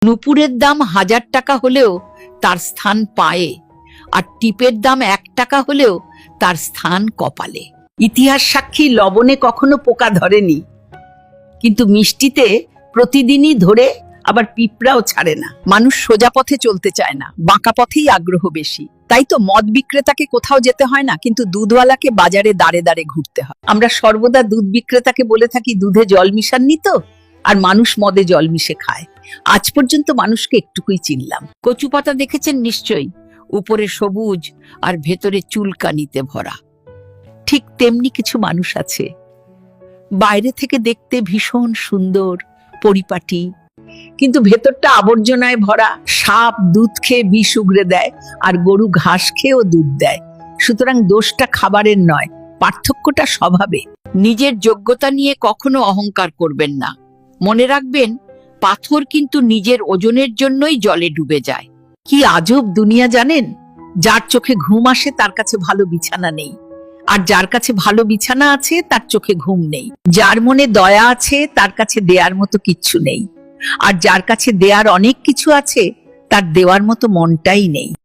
নুপুরের দাম 1000 টাকা হলেও তার স্থান পায়ে, আর টিপের দাম 1 টাকা হলেও তার স্থান কপালে। ইতিহাস সাক্ষী লবণে কখনো পোকা ধরেনি, কিন্তু মিষ্টিতে প্রতিদিনই ধরে, আবার পিঁপড়াও ছাড়ে না। মানুষ সোজা পথে চলতে চায় না, বাঁকা পথেই আগ্রহ বেশি। তাই তো মদ বিক্রেতাকে কোথাও যেতে হয় না, কিন্তু দুধওয়ালাকে বাজারে দাঁড়ে দাঁড়ে ঘুরতে হয়। আমরা সর্বদা দুধ বিক্রেতাকে বলে থাকি দুধে জল মিশাননি তো, আর মানুষ মদে জল মিশে খায়। আজ পর্যন্ত মানুষকে একটুকুই চিনলাম। কচু পাতা দেখেছেন নিশ্চয়ই, উপরে সবুজ আর ভেতরে চুলকানিতে ভরা। ঠিক তেমনি কিছু মানুষ আছে, বাইরে থেকে দেখতে ভীষণ সুন্দর, পরিপাটি, কিন্তু ভেতরটা আবর্জনায় ভরা। সাপ দুধ খেয়ে বিষ উগরে দেয়, আর গরু ঘাস খেয়েও দুধ দেয়। সুতরাং দোষটা খাবারের নয়, পার্থক্যটা স্বভাবে। নিজের যোগ্যতা নিয়ে কখনো অহংকার করবেন না। মনে রাখবেন, পাথর কিন্তু নিজের ওজনের জন্যই জলে ডুবে যায়। কি আজব দুনিয়া জানেন! যার চোখে ঘুম আসে তার কাছে ভালো বিছানা নেই, আর যার কাছে ভালো বিছানা আছে তার চোখে ঘুম নেই। যার মনে দয়া আছে তার কাছে দেয়ার মতো কিচ্ছু নেই, আর যার কাছে দেয়ার অনেক কিছু আছে তার দেওয়ার মতো মনটাই নেই।